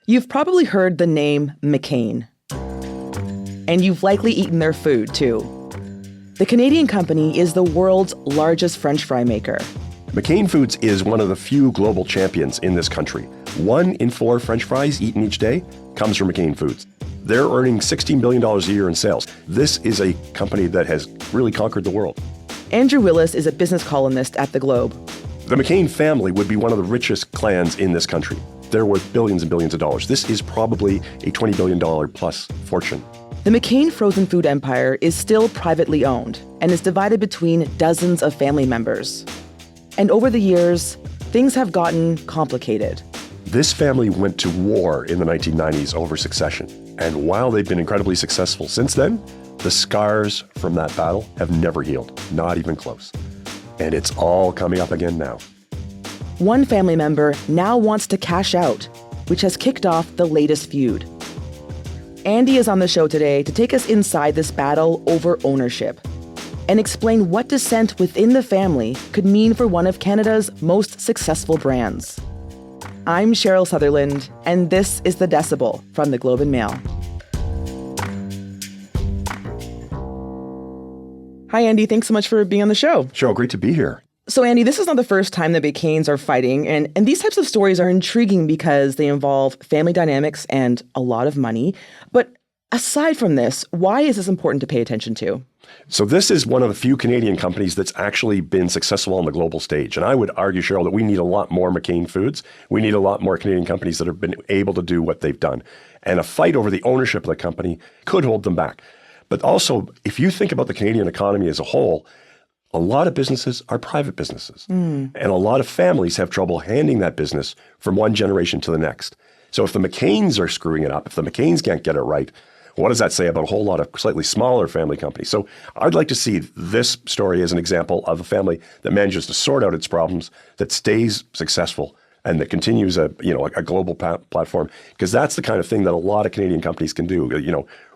You've probably heard the name McCain. And you've likely eaten their food, too. The Canadian company is the world's largest French fry maker. McCain Foods is one of the few global champions in this country. 1 in 4 French fries eaten each day comes from McCain Foods. They're earning $16 billion a year in sales. This is a company that has really conquered the world. Andrew Willis is a business columnist at The Globe. The McCain family would be one of the richest clans in this country. They're worth billions and billions of dollars. This is probably a $20 billion plus fortune. The McCain frozen food empire is still privately owned and is divided between dozens of family members. And over the years, things have gotten complicated. This family went to war in the 1990s over succession. And while they've been incredibly successful since then, the scars from that battle have never healed, not even close. And it's all coming up again now. One family member now wants to cash out, which has kicked off the latest feud. Andy is on the show today to take us inside this battle over ownership and explain what dissent within the family could mean for one of Canada's most successful brands. I'm Cheryl Sutherland, and this is The Decibel from the Globe and Mail. Hi, Andy. Thanks so much for being on the show. Cheryl, great to be here. So, Andy, this is not the first time the McCains are fighting, and these types of stories are intriguing because they involve family dynamics and a lot of money. But aside from this, why is this important to pay attention to? So this is one of the few Canadian companies that's actually been successful on the global stage. And I would argue, Cheryl, that we need a lot more McCain Foods. We need a lot more Canadian companies that have been able to do what they've done. And a fight over the ownership of the company could hold them back. But also, if you think about the Canadian economy as a whole, a lot of businesses are private businesses. And a lot of families have trouble handing that business from one generation to the next. So if the McCains are screwing it up, if the McCains can't get it right, what does that say about a whole lot of slightly smaller family companies? So I'd like to see this story as an example of a family that manages to sort out its problems, that stays successful, and that continues a global platform, because that's the kind of thing that a lot of Canadian companies can do.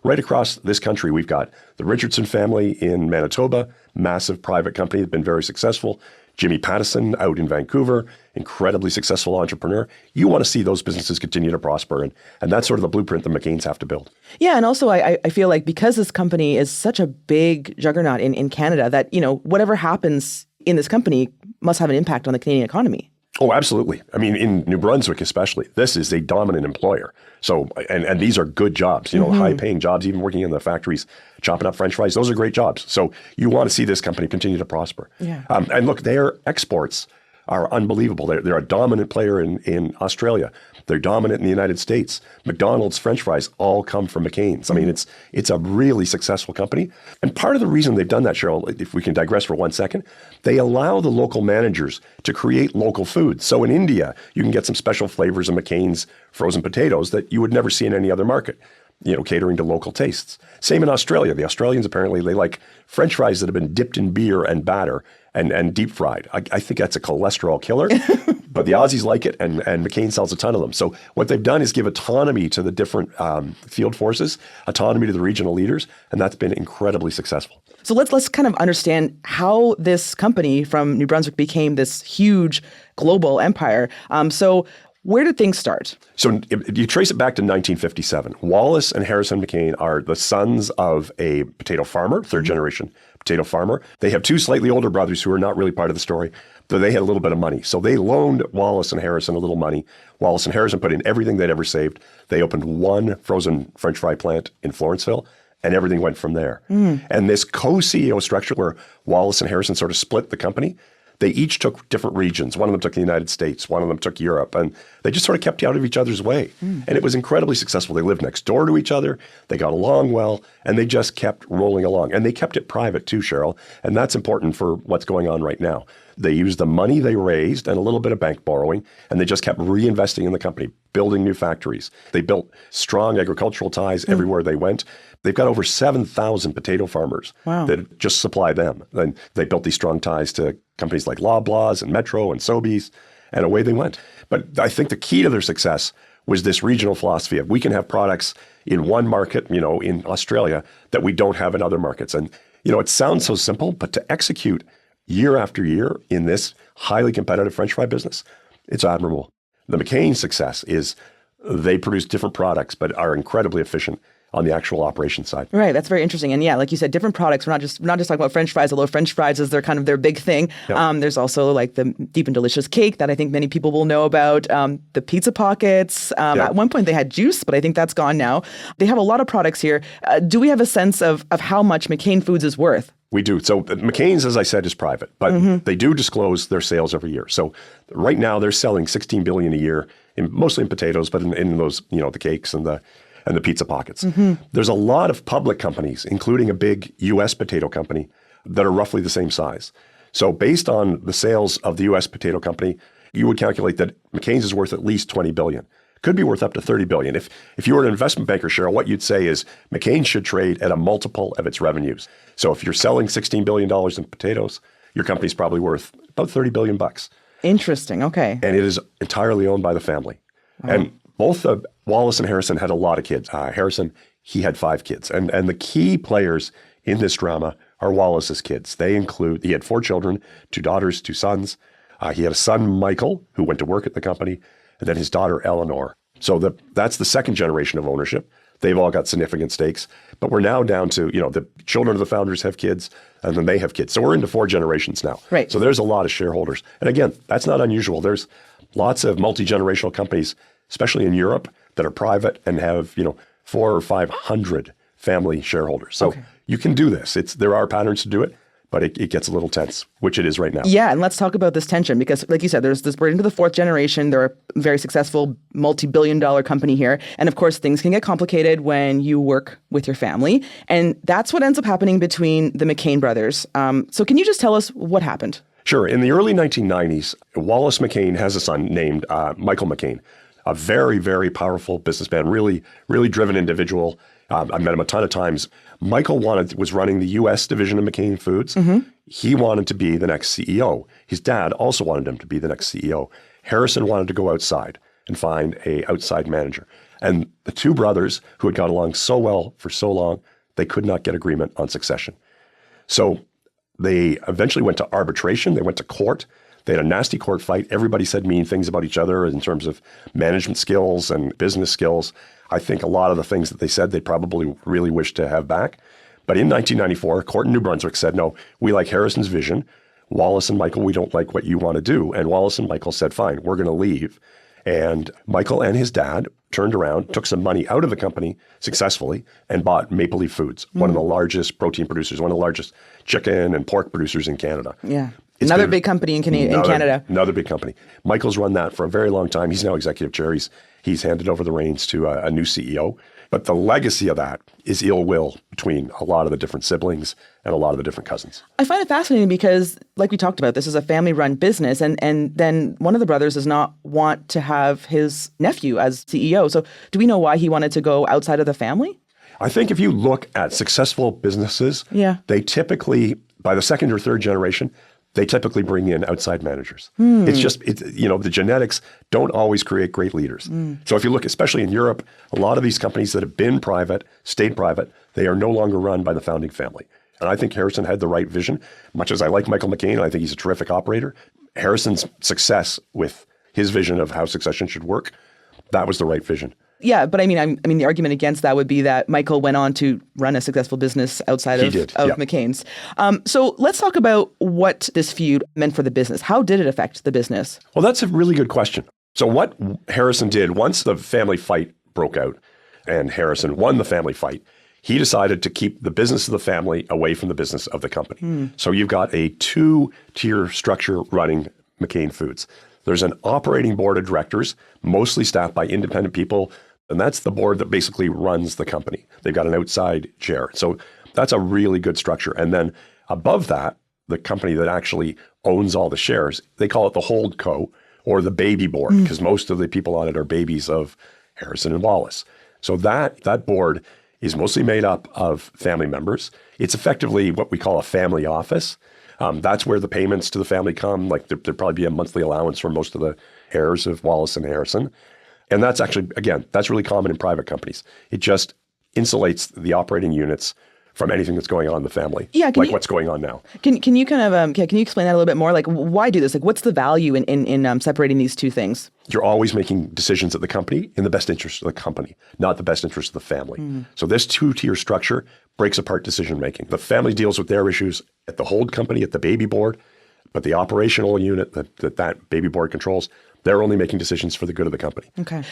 Right across this country, we've got the Richardson family in Manitoba, massive private company that's been very successful. Jimmy Pattison out in Vancouver, incredibly successful entrepreneur. You want to see those businesses continue to prosper, and that's sort of the blueprint the McCains have to build. Yeah, and also I feel like because this company is such a big juggernaut in Canada that, whatever happens in this company must have an impact on the Canadian economy. Oh, absolutely. I mean, in New Brunswick especially, this is a dominant employer. So, and these are good jobs, high-paying jobs, even working in the factories, chopping up French fries. Those are great jobs. So you want to see this company continue to prosper. Yeah. And look, their exports are unbelievable. They're a dominant player in Australia. They're dominant in the United States. McDonald's French fries all come from McCain's. I mean, it's a really successful company. And part of the reason they've done that, Cheryl, if we can digress for 1 second, they allow the local managers to create local foods. So in India, you can get some special flavors of McCain's frozen potatoes that you would never see in any other market, catering to local tastes. Same in Australia. The Australians, apparently, they like French fries that have been dipped in beer and batter and deep fried. I think that's a cholesterol killer, but the Aussies like it, and McCain sells a ton of them. So what they've done is give autonomy to the different field forces, autonomy to the regional leaders, and that's been incredibly successful. So let's kind of understand how this company from New Brunswick became this huge global empire. So where did things start? So if you trace it back to 1957. Willis and Harrison McCain are the sons of a potato farmer, third generation potato farmer. They have 2 slightly older brothers who are not really part of the story, but they had a little bit of money. So they loaned Willis and Harrison a little money. Willis and Harrison put in everything they'd ever saved. They opened 1 frozen French fry plant in Florenceville, and everything went from there. And this co-CEO structure where Willis and Harrison sort of split the company, they each took different regions. One of them took the United States. One of them took Europe. And they just sort of kept out of each other's way. And it was incredibly successful. They lived next door to each other. They got along well. And they just kept rolling along. And they kept it private too, Cheryl. And that's important for what's going on right now. They used the money they raised and a little bit of bank borrowing, and they just kept reinvesting in the company, building new factories. They built strong agricultural ties everywhere they went. They've got over 7,000 potato farmers that just supply them. And they built these strong ties to companies like Loblaws and Metro and Sobeys, and away they went. But I think the key to their success was this regional philosophy of we can have products in one market, in Australia, that we don't have in other markets. And, it sounds so simple, but to execute year after year in this highly competitive French fry business, it's admirable. The McCain success is they produce different products, but are incredibly efficient on the actual operation side. Right. That's very interesting. And yeah, like you said, different products. We're not just talking about French fries, although French fries is their big thing. Yep. There's also like the deep and delicious cake that I think many people will know about. The pizza pockets. At one point they had juice, but I think that's gone now. They have a lot of products here. Do we have a sense of how much McCain Foods is worth? We do. So McCain's, as I said, is private, but they do disclose their sales every year. So right now they're selling $16 billion a year, mostly in potatoes, but in those, the cakes and the pizza pockets. There's a lot of public companies, including a big U.S. potato company, that are roughly the same size. So based on the sales of the U.S. potato company, you would calculate that McCain's is worth at least $20 billion. Could be worth up to $30 billion. If you were an investment banker, Cheryl, what you'd say is McCain should trade at a multiple of its revenues. So if you're selling $16 billion in potatoes, your company's probably worth about $30 billion bucks. Interesting. Okay. And it is entirely owned by the family. Oh. And both Wallace and Harrison had a lot of kids. Harrison, he had 5 kids. And the key players in this drama are Wallace's kids. He had 4 children, 2 daughters, 2 sons. He had a son, Michael, who went to work at the company, and then his daughter, Eleanor. So that's the second generation of ownership. They've all got significant stakes. But we're now down to, the children of the founders have kids, and then they have kids. So we're into 4 generations now. Right. So there's a lot of shareholders. And again, that's not unusual. There's lots of multi-generational companies, especially in Europe, that are private and have, 400 or 500 family shareholders. So you can do this. There are patterns to do it, but it gets a little tense, which it is right now. Yeah, and let's talk about this tension because, like you said, we're into the 4th generation. They're a very successful multi-billion-dollar company here. And of course, things can get complicated when you work with your family. And that's what ends up happening between the McCain brothers. So can you just tell us what happened? Sure. In the early 1990s, Wallace McCain has a son named Michael McCain, a very, very powerful businessman, really, really driven individual. I've met him a ton of times. Michael was running the U.S. division of McCain Foods. He wanted to be the next CEO. His dad also wanted him to be the next CEO. Harrison wanted to go outside and find an outside manager. And the 2 brothers who had got along so well for so long, they could not get agreement on succession. So they eventually went to arbitration. They went to court. They had a nasty court fight. Everybody said mean things about each other in terms of management skills and business skills. I think a lot of the things that they said they probably really wish to have back. But in 1994, a court in New Brunswick said, no, we like Harrison's vision. Wallace and Michael, we don't like what you want to do. And Wallace and Michael said, fine, we're going to leave. And Michael and his dad turned around, took some money out of the company successfully, and bought Maple Leaf Foods, one of the largest protein producers, one of the largest chicken and pork producers in Canada. Yeah. Another big company in Canada. Another big company. Michael's run that for a very long time. He's now executive chair. He's handed over the reins to a new CEO. But the legacy of that is ill will between a lot of the different siblings and a lot of the different cousins. I find it fascinating because, like we talked about, this is a family-run business, and then one of the brothers does not want to have his nephew as CEO. So do we know why he wanted to go outside of the family? I think if you look at successful businesses, they typically, by the 2nd or 3rd generation, they typically bring in outside managers. It's just, the genetics don't always create great leaders. So if you look, especially in Europe, a lot of these companies that have been private, stayed private, they are no longer run by the founding family. And I think Harrison had the right vision. Much as I like Michael McCain, and I think he's a terrific operator, Harrison's success with his vision of how succession should work, that was the right vision. Yeah, but I mean, the argument against that would be that Michael went on to run a successful business outside of McCain's. So let's talk about what this feud meant for the business. How did it affect the business? Well, that's a really good question. So what Harrison did, once the family fight broke out and Harrison won the family fight, he decided to keep the business of the family away from the business of the company. So you've got a 2-tier structure running McCain Foods. There's an operating board of directors, mostly staffed by independent people, and that's the board that basically runs the company. They've got an outside chair. So that's a really good structure. And then above that, the company that actually owns all the shares, they call it the hold co or the baby board, because most of the people on it are babies of Harrison and Wallace. So that board is mostly made up of family members. It's effectively what we call a family office. That's where the payments to the family come. Like there'd probably be a monthly allowance for most of the heirs of Wallace and Harrison. And that's actually, again, that's really common in private companies. It just insulates the operating units from anything that's going on in the family. Yeah, what's going on now. Can you kind of can you explain that a little bit more? Like, why do this? Like, what's the value in separating these two things? You're always making decisions at the company in the best interest of the company, not the best interest of the family. So this two-tier structure breaks apart decision making. The family deals with their issues at the hold company, at the baby board, but the operational unit that baby board controls, they're only making decisions for the good of the company. Okay.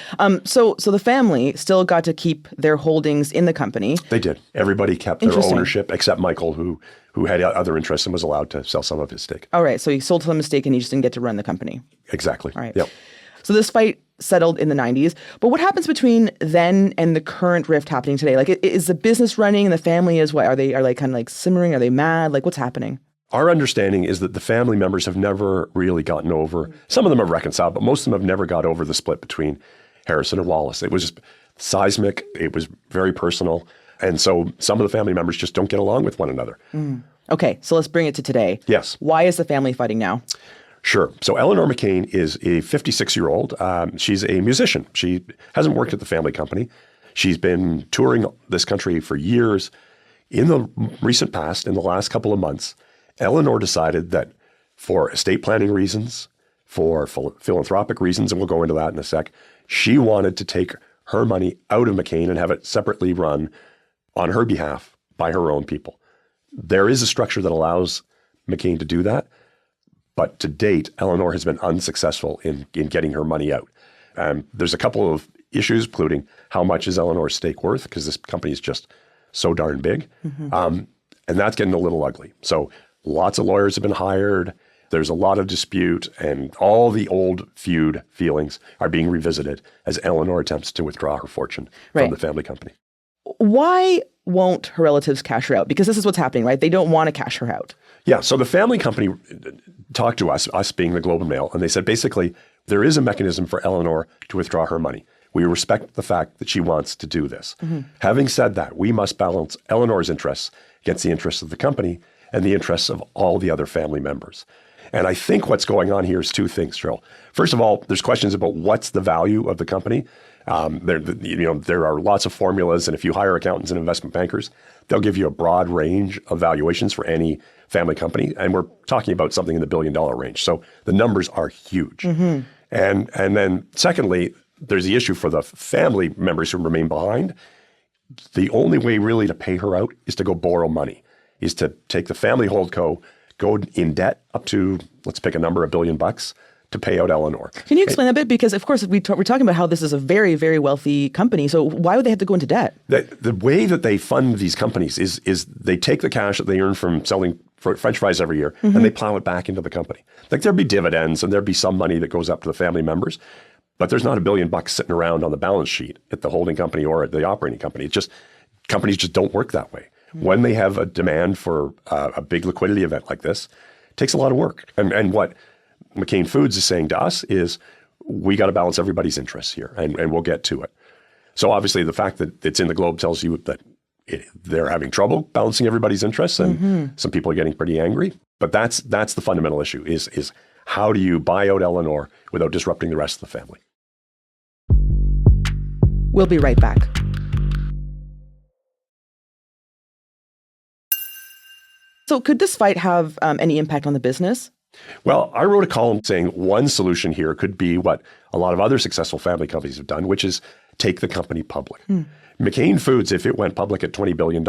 So the family still got to keep their holdings in the company. They did. Everybody kept their ownership except Michael, who had other interests and was allowed to sell some of his stake. All right. So he sold some stake and he just didn't get to run the company. Exactly. All right. Yep. So this fight settled in the 90s. But what happens between then and the current rift happening today? Like, is the business running and the family is what? Are they kind of like simmering? Are they mad? Like, what's happening? Our understanding is that the family members have never really gotten over, some of them have reconciled, but most of them have never got over the split between Harrison and Wallace. It was just seismic. It was very personal. And so some of the family members just don't get along with one another. Okay, so let's bring it to today. Yes. Why is the family fighting now? Sure. So Eleanor McCain is a 56-year-old. She's a musician. She hasn't worked at the family company. She's been touring this country for years. In the recent past, in the last couple of months, Eleanor decided that for estate planning reasons, for philanthropic reasons, and we'll go into that in a sec, she wanted to take her money out of McCain and have it separately run on her behalf by her own people. There is a structure that allows McCain to do that, but to date, Eleanor has been unsuccessful in getting her money out. There's a couple of issues, including how much is Eleanor's stake worth, because this company is just so darn big. And that's getting a little ugly. So lots of lawyers have been hired. There's a lot of dispute, and all the old feud feelings are being revisited as Eleanor attempts to withdraw her fortune from the family company. Why won't her relatives cash her out? Because this is what's happening, right? They don't want to cash her out. Yeah, so the family company talked to us being the Globe and Mail, and they said basically there is a mechanism for Eleanor to withdraw her money. We respect the fact that she wants to do this. Having said that, we must balance Eleanor's interests against the interests of the company and the interests of all the other family members. And I think what's going on here is two things, Cheryl. First of all, there's questions about what's the value of the company. There are lots of formulas, and if you hire accountants and investment bankers, they'll give you a broad range of valuations for any family company. And we're talking about something in the $1 billion range. So the numbers are huge. And then secondly, there's the issue for the family members who remain behind. The only way really to pay her out is to go borrow money, is to take the family holdco, go in debt up to, let's pick a number, $1 billion to pay out Eleanor. Can you explain that a bit? Because, of course, we're talking about how this is a very, very wealthy company. So why would they have to go into debt? The way that they fund these companies is they take the cash that they earn from selling French fries every year and they plow it back into the company. Like there'd be dividends and there'd be some money that goes up to the family members, but there's not $1 billion sitting around on the balance sheet at the holding company or at the operating company. Companies just don't work that way. When they have a demand for a big liquidity event like this, it takes a lot of work. And what McCain Foods is saying to us is, we got to balance everybody's interests here, and we'll get to it. So obviously the fact that it's in the Globe tells you that they're having trouble balancing everybody's interests, and some people are getting pretty angry. But that's the fundamental issue, is how do you buy out Eleanor without disrupting the rest of the family? We'll be right back. So could this fight have any impact on the business? Well, I wrote a column saying one solution here could be what a lot of other successful family companies have done, which is take the company public. McCain Foods, if it went public at $20 billion,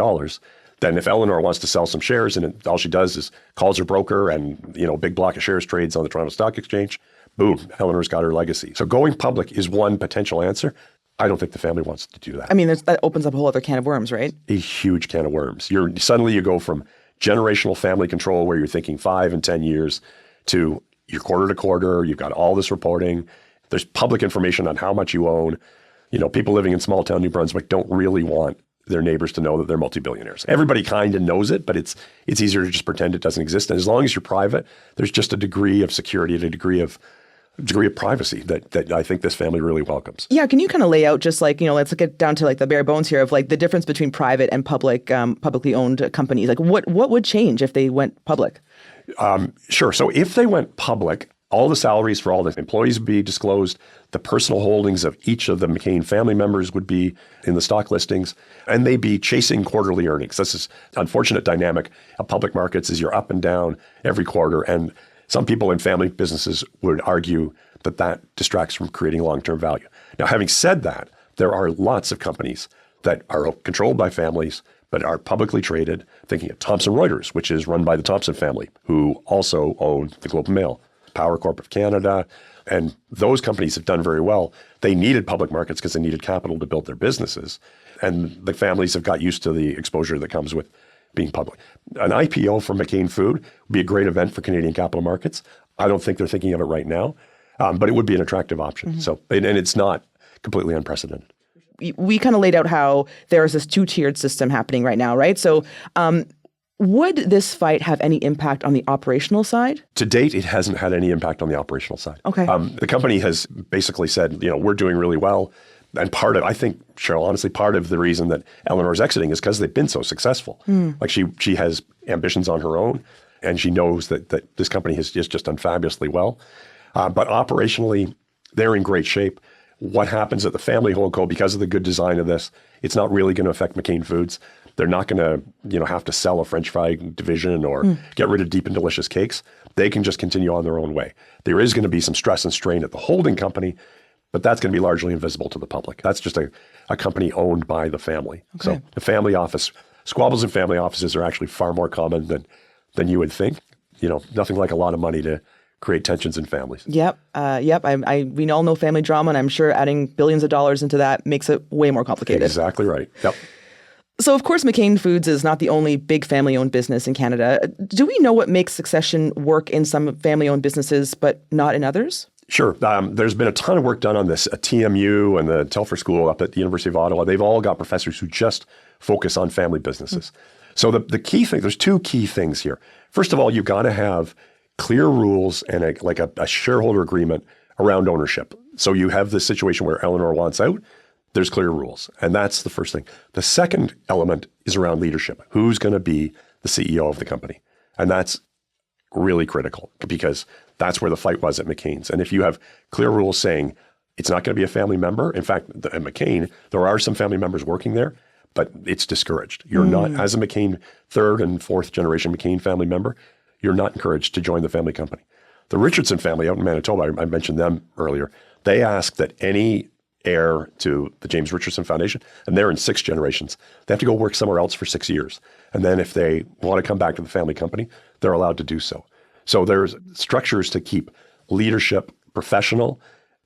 then if Eleanor wants to sell some shares and all she does is calls her broker and, big block of shares trades on the Toronto Stock Exchange, boom, Eleanor's got her legacy. So going public is one potential answer. I don't think the family wants to do that. I mean, that opens up a whole other can of worms, right? A huge can of worms. Suddenly you go from generational family control where you're thinking 5 and 10 years to you're quarter to quarter, you've got all this reporting, there's public information on how much you own. People living in small town New Brunswick don't really want their neighbors to know that they're multi-billionaires. Everybody kind of knows it, but it's easier to just pretend it doesn't exist. And as long as you're private, there's just a degree of security and a degree of privacy that I think this family really welcomes. Yeah, can you kind of lay out just let's get down to the bare bones here of the difference between private and publicly owned companies? What would change if they went public? Sure. So if they went public, All the salaries for all the employees would be disclosed. The personal holdings of each of the McCain family members would be in the stock listings, and they'd be chasing quarterly earnings. This is an unfortunate dynamic of public markets is you're up and down every quarter, and some people in family businesses would argue that that distracts from creating long-term value. Now, having said that, there are lots of companies that are controlled by families but are publicly traded, thinking of Thomson Reuters, which is run by the Thomson family, who also own the Globe and Mail. Power Corp of Canada, and those companies have done very well. They needed public markets because they needed capital to build their businesses, and the families have got used to the exposure that comes with being public. An IPO for McCain Food would be a great event for Canadian capital markets. I don't think they're thinking of it right now, but it would be an attractive option. So, and it's not completely unprecedented. We kind of laid out how there is this two-tiered system happening right now, right? So would this fight have any impact on the operational side? To date, it hasn't had any impact on the operational side. Okay. The company has basically said, we're doing really well. And I think, Cheryl, honestly, part of the reason that Eleanor's exiting is because they've been so successful. Like she has ambitions on her own, and she knows that this company has just done fabulously well. But operationally, they're in great shape. What happens at the family holdco, because of the good design of this, it's not really going to affect McCain Foods. They're not going to, have to sell a French fry division or get rid of Deep and Delicious Cakes. They can just continue on their own way. There is going to be some stress and strain at the holding company, but that's going to be largely invisible to the public. That's just a company owned by the family. Okay. So the family office, squabbles in family offices are actually far more common than you would think. Nothing like a lot of money to create tensions in families. Yep. We all know family drama, and I'm sure adding billions of dollars into that makes it way more complicated. Exactly right. Yep. So, of course, McCain Foods is not the only big family-owned business in Canada. Do we know what makes succession work in some family-owned businesses but not in others? Sure. There's been a ton of work done on this. TMU and the Telfer School up at the University of Ottawa, they've all got professors who just focus on family businesses. So the key thing, there's two key things here. First of all, you've got to have clear rules and a shareholder agreement around ownership. So you have this situation where Eleanor wants out. There's clear rules. And that's the first thing. The second element is around leadership. Who's going to be the CEO of the company? And that's really critical because that's where the fight was at McCain's. And if you have clear rules saying it's not going to be a family member, in fact, at McCain, there are some family members working there, but it's discouraged. You're not, as a McCain third and fourth generation McCain family member, you're not encouraged to join the family company. The Richardson family out in Manitoba, I mentioned them earlier, they ask that any heir to the James Richardson Foundation, and they're in 6 generations, they have to go work somewhere else for 6 years. And then if they want to come back to the family company, they're allowed to do so. So there's structures to keep leadership professional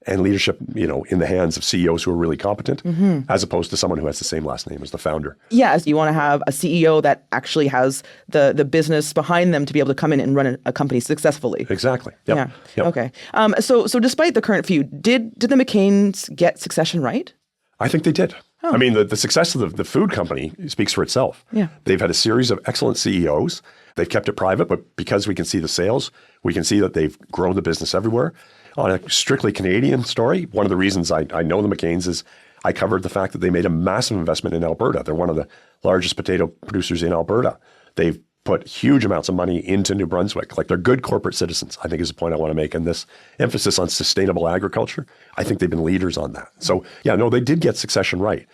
and leadership, in the hands of CEOs who are really competent, as opposed to someone who has the same last name as the founder. Yes, you want to have a CEO that actually has the business behind them to be able to come in and run a company successfully. Exactly. Yep. Yeah. Yep. Okay. So despite the current feud, did the McCains get succession right? I think they did. Oh. I mean, the success of the food company speaks for itself. Yeah. They've had a series of excellent CEOs. They've kept it private, but because we can see the sales, we can see that they've grown the business everywhere. On a strictly Canadian story, one of the reasons I know the McCains is I covered the fact that they made a massive investment in Alberta. They're one of the largest potato producers in Alberta. They've put huge amounts of money into New Brunswick. Like, they're good corporate citizens, I think is the point I want to make. And this emphasis on sustainable agriculture, I think they've been leaders on that. So yeah, no, they did get succession right.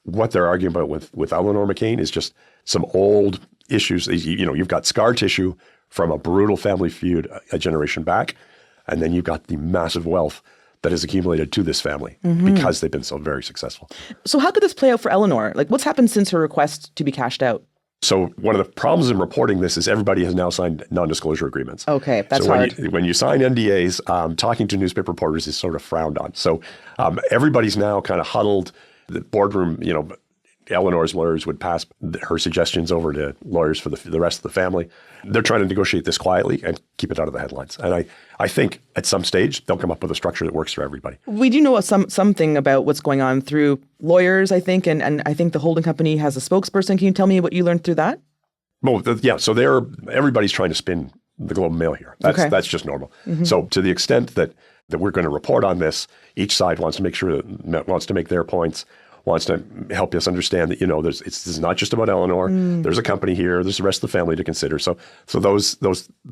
What they're arguing about with Eleanor McCain is just some old issues. You've got scar tissue from a brutal family feud a generation back. And then you've got the massive wealth that has accumulated to this family because they've been so very successful. So how could this play out for Eleanor? Like, what's happened since her request to be cashed out? So one of the problems in reporting this is everybody has now signed non-disclosure agreements. Okay, that's hard. When you sign NDAs, talking to newspaper reporters is sort of frowned on. So everybody's now kind of huddled. The boardroom, Eleanor's lawyers would pass her suggestions over to lawyers for the rest of the family. They're trying to negotiate this quietly and keep it out of the headlines. And I think at some stage they'll come up with a structure that works for everybody. We do know something about what's going on through lawyers, I think, and I think the holding company has a spokesperson. Can you tell me what you learned through that? Well, yeah. So everybody's trying to spin the Globe and Mail here. That's just normal. So to the extent that we're going to report on this, each side wants to make their points. Wants to help us understand that, this is not just about Eleanor. There's a company here. There's the rest of the family to consider. So those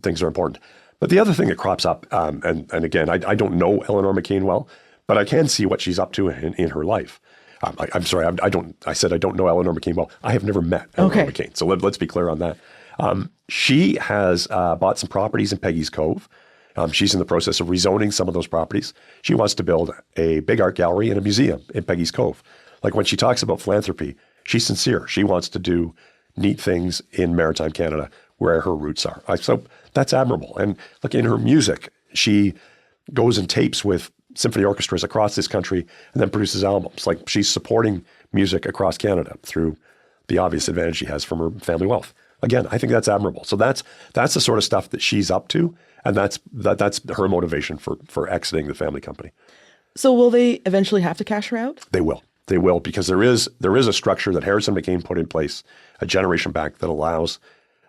things are important. But the other thing that crops up, and again, I don't know Eleanor McCain well, but I can see what she's up to in her life. I'm sorry, I said I don't know Eleanor McCain well. I have never met Eleanor McCain, so let's be clear on that. She has bought some properties in Peggy's Cove. She's in the process of rezoning some of those properties. She wants to build a big art gallery and a museum in Peggy's Cove. Like when she talks about philanthropy, she's sincere. She wants to do neat things in maritime Canada where her roots are. So that's admirable. And look, in her music, she goes and tapes with symphony orchestras across this country and then produces albums. Like she's supporting music across Canada through the obvious advantage she has from her family wealth. Again, I think that's admirable. So that's the sort of stuff that she's up to, and that's her motivation for exiting the family company. So will they eventually have to cash her out? They will. They will, because there is a structure that Harrison McCain put in place a generation back that allows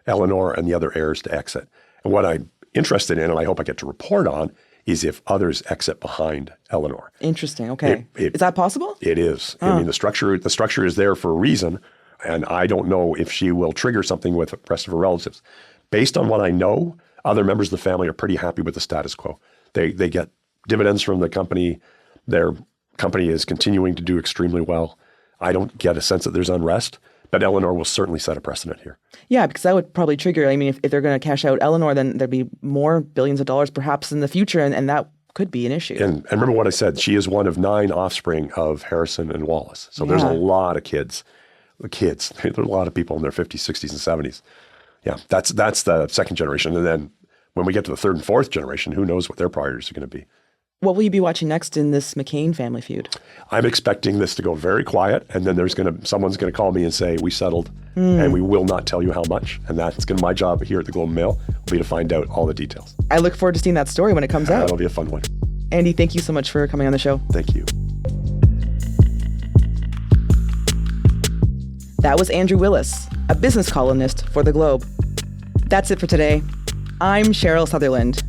Eleanor and the other heirs to exit. And what I'm interested in, and I hope I get to report on, is if others exit behind Eleanor. Interesting. Okay. Is that possible? It is. I mean, the structure is there for a reason, and I don't know if she will trigger something with the rest of her relatives. Based on what I know, other members of the family are pretty happy with the status quo. They get dividends from the company. Their company is continuing to do extremely well. I don't get a sense that there's unrest, but Eleanor will certainly set a precedent here. Yeah, because that would probably trigger, I mean, if they're going to cash out Eleanor, then there'd be more billions of dollars perhaps in the future, and that could be an issue. And remember what I said, she is one of 9 offspring of Harrison and Willis. So there's a lot of kids. There's a lot of people in their 50s, 60s, and 70s. Yeah, that's the second generation. And then when we get to the third and fourth generation, who knows what their priorities are going to be. What will you be watching next in this McCain family feud? I'm expecting this to go very quiet, and then someone's going to call me and say, we settled, and we will not tell you how much. And that's going to be my job here at the Globe and Mail, will be to find out all the details. I look forward to seeing that story when it comes out. That'll be a fun one. Andy, thank you so much for coming on the show. Thank you. That was Andrew Willis, a business columnist for The Globe. That's it for today. I'm Cheryl Sutherland.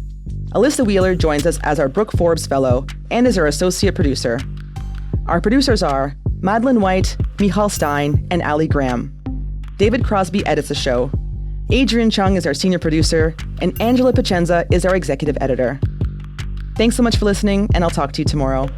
Alyssa Wheeler joins us as our Brooke Forbes Fellow and is our associate producer. Our producers are Madeline White, Michal Stein, and Ali Graham. David Crosby edits the show. Adrian Chung is our senior producer, and Angela Pacenza is our executive editor. Thanks so much for listening, and I'll talk to you tomorrow.